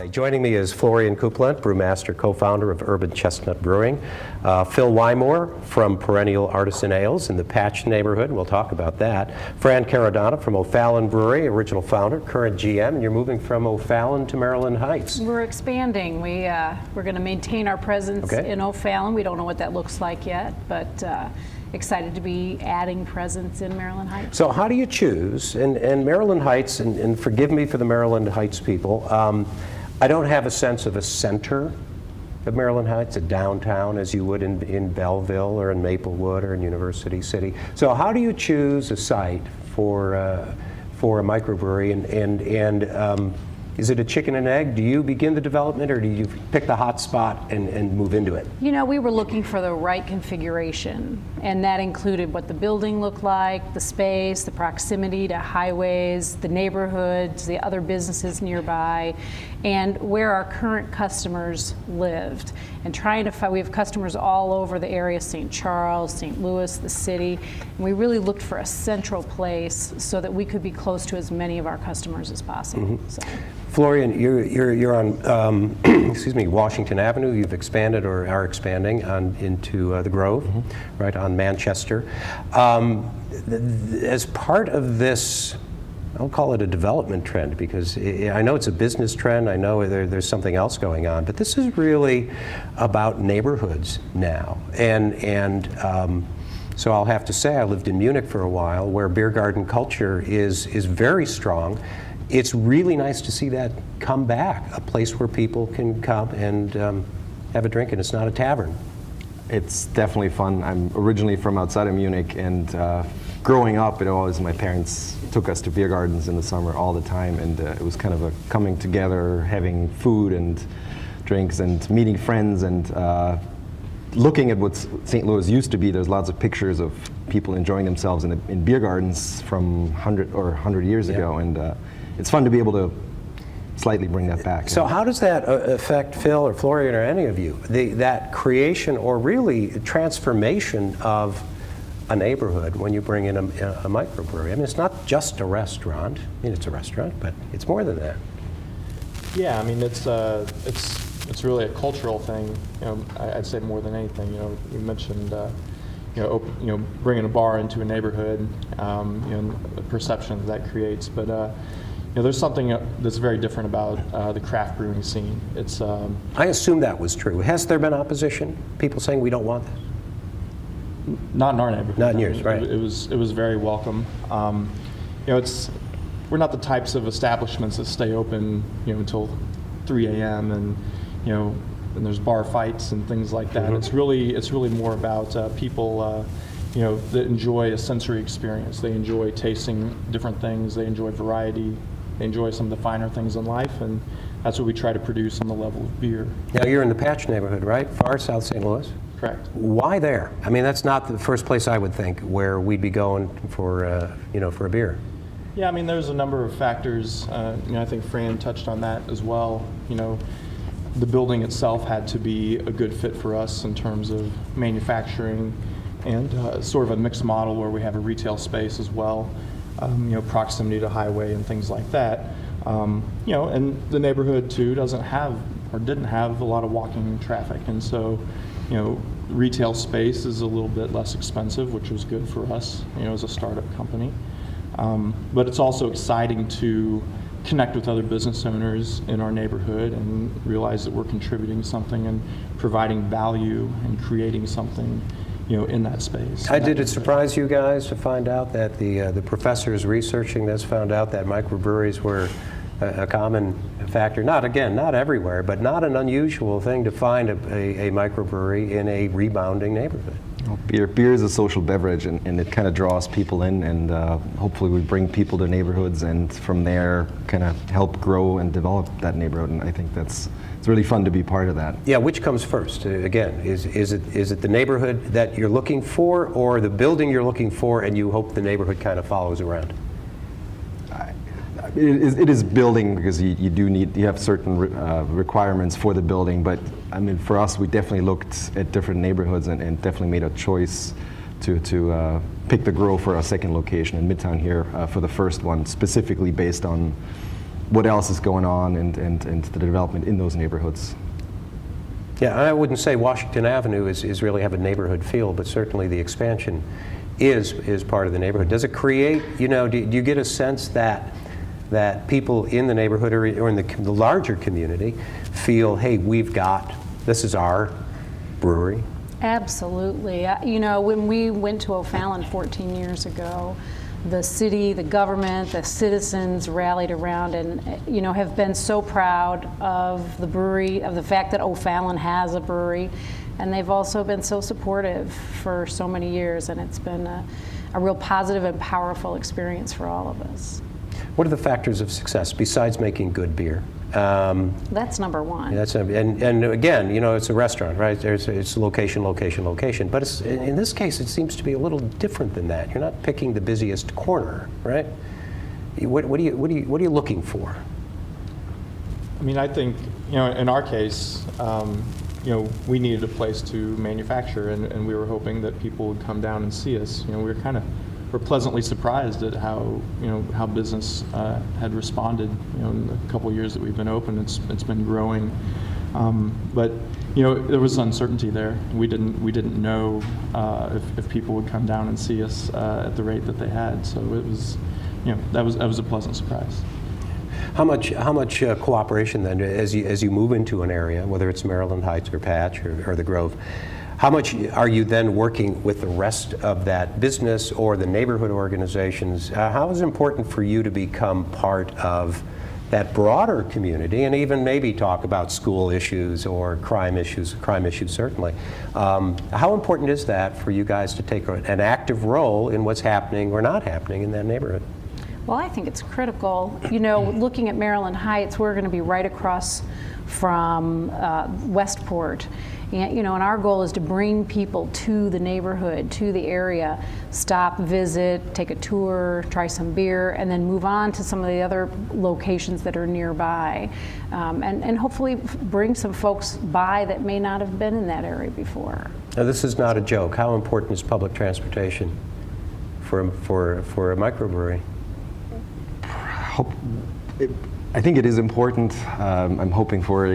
today. Joining me is Florian Coupland, brewmaster, co-founder of Urban Chestnut Brewing. Phil Wymore from Perennial Artisan Ales in the Patch neighborhood, and we'll talk about that. Fran Caradonna from O'Fallon Brewery, original founder, current GM, and you're moving from O'Fallon to Maryland Heights. We're expanding. We're going to maintain our presence in O'Fallon. We don't know what that looks like yet, but excited to be adding presence in Maryland Heights. So how do you choose? And Maryland Heights, and forgive me for the Maryland Heights people, I don't have a sense of a center of Maryland Heights, a downtown as you would in Belleville or in Maplewood or in University City. So how do you choose a site for a microbrewery, and is it a chicken and egg? Do you begin the development, or do you pick the hot spot and move into it? You know, we were looking for the right configuration, and that included what the building looked like, the space, the proximity to highways, the neighborhoods, the other businesses nearby, and where our current customers lived. And trying to find, we have customers all over the area, St. Charles, St. Louis, the city, and we really looked for a central place so that we could be close to as many of our customers as possible. Mm-hmm. So. Florian, you're on excuse me, Washington Avenue. You've expanded or are expanding into the Grove, right on Manchester. As part of this, I'll call it a development trend, because I know it's a business trend. I know there's something else going on, but this is really about neighborhoods now. So I'll have to say, I lived in Munich for a while, where beer garden culture is very strong. It's really nice to see that come back, a place where people can come and have a drink, and it's not a tavern. It's definitely fun. I'm originally from outside of Munich, and growing up, my parents took us to beer gardens in the summer all the time, and it was kind of a coming together, having food and drinks and meeting friends, and looking at what St. Louis used to be. There's lots of pictures of people enjoying themselves in beer gardens from 100 years ago, and it's fun to be able to slightly bring that back. So how does that affect Phil or Florian or any of you? That creation or really transformation of a neighborhood when you bring in a microbrewery? I mean, it's not just a restaurant. I mean, it's a restaurant, but it's more than that. Yeah, I mean, it's really a cultural thing. You know, I'd say more than anything. You know, you mentioned bringing a bar into a neighborhood, the perception that creates, but. There's something that's very different about the craft brewing scene. It's. I assume that was true. Has there been opposition? People saying we don't want this? Not in our neighborhood. Not in yours, right? It was very welcome. We're not the types of establishments that stay open, until 3 a.m. and and there's bar fights and things like that. Mm-hmm. It's really more about people. That enjoy a sensory experience. They enjoy tasting different things. They enjoy variety. They enjoy some of the finer things in life, and that's what we try to produce on the level of beer. Now, you're in the Patch neighborhood, right? Far South St. Louis? Correct. Why there? I mean, that's not the first place I would think where we'd be going for, for a beer. Yeah, I mean, there's a number of factors. I think Fran touched on that as well. The building itself had to be a good fit for us in terms of manufacturing, and sort of a mixed model where we have a retail space as well, proximity to highway and things like that. And the neighborhood too didn't have a lot of walking traffic, and so, retail space is a little bit less expensive, which was good for us, as a startup company. But it's also exciting to connect with other business owners in our neighborhood and realize that we're contributing something and providing value and creating something in that space. Did it surprise you guys to find out that the professors researching this found out that microbreweries were a common factor? Not everywhere, but not an unusual thing to find a microbrewery in a rebounding neighborhood. Beer is a social beverage, and it kind of draws people in, and hopefully we bring people to neighborhoods, and from there kind of help grow and develop that neighborhood, and I think it's really fun to be part of that. Yeah, which comes first? Again, is it the neighborhood that you're looking for, or the building you're looking for, and you hope the neighborhood kind of follows around? It is building, because you have certain requirements for the building, but I mean, for us, we definitely looked at different neighborhoods and definitely made a choice to pick the Grove for our second location in Midtown here for the first one, specifically based on what else is going on and the development in those neighborhoods. Yeah, I wouldn't say Washington Avenue is really have a neighborhood feel, but certainly the expansion is part of the neighborhood. Does it create, do you get a sense that people in the neighborhood or in the larger community feel, hey, this is our brewery? Absolutely. When we went to O'Fallon 14 years ago, the city, the government, the citizens rallied around and, have been so proud of the brewery, of the fact that O'Fallon has a brewery. And they've also been so supportive for so many years, and it's been a real positive and powerful experience for all of us. What are the factors of success besides making good beer? That's number one. And again, it's a restaurant, right? It's location, location, location. But in this case, it seems to be a little different than that. You're not picking the busiest corner, right? What are you looking for? I mean, I think, in our case, we needed a place to manufacture, and we were hoping that people would come down and see us. We're pleasantly surprised at how business had responded. In the couple of years that we've been open, it's been growing. But there was uncertainty there. We didn't know if people would come down and see us at the rate that they had. So it was, that was a pleasant surprise. How much cooperation then as you move into an area, whether it's Maryland Heights or Patch or the Grove? How much are you then working with the rest of that business or the neighborhood organizations? How is it important for you to become part of that broader community and even maybe talk about school issues or crime issues certainly? How important is that for you guys to take an active role in what's happening or not happening in that neighborhood? Well, I think it's critical. Looking at Maryland Heights, we're going to be right across from Westport. And our goal is to bring people to the neighborhood, to the area, stop, visit, take a tour, try some beer, and then move on to some of the other locations that are nearby. And hopefully bring some folks by that may not have been in that area before. Now, this is not a joke. How important is public transportation for a microbrewery? I think it is important. I'm hoping for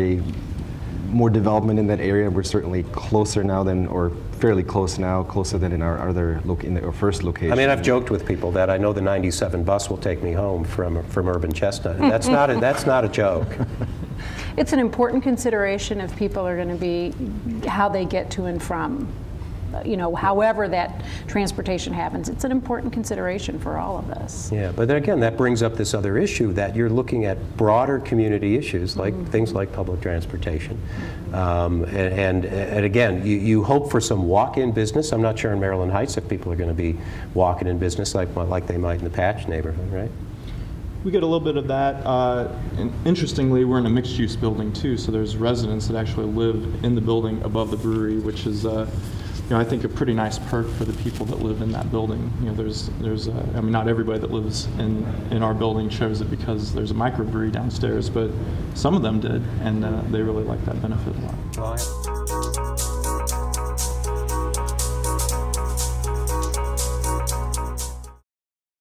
more development in that area. We're certainly closer now or fairly close now, closer than in our our first location. I mean, I've joked with people that I know the 97 bus will take me home from Urban Chestnut. And that's not a joke. It's an important consideration if people are going to be how they get to and from. However that transportation happens, it's an important consideration for all of us. Yeah, but then again, that brings up this other issue that you're looking at broader community issues, like things like public transportation. And again, you hope for some walk-in business. I'm not sure in Maryland Heights if people are going to be walking in business like they might in the Patch neighborhood, right? We get a little bit of that. And interestingly, we're in a mixed-use building too, so there's residents that actually live in the building above the brewery, which is I think a pretty nice perk for the people that live in that building. Not everybody that lives in our building chose it because there's a microbrewery downstairs, but some of them did, and they really like that benefit a lot.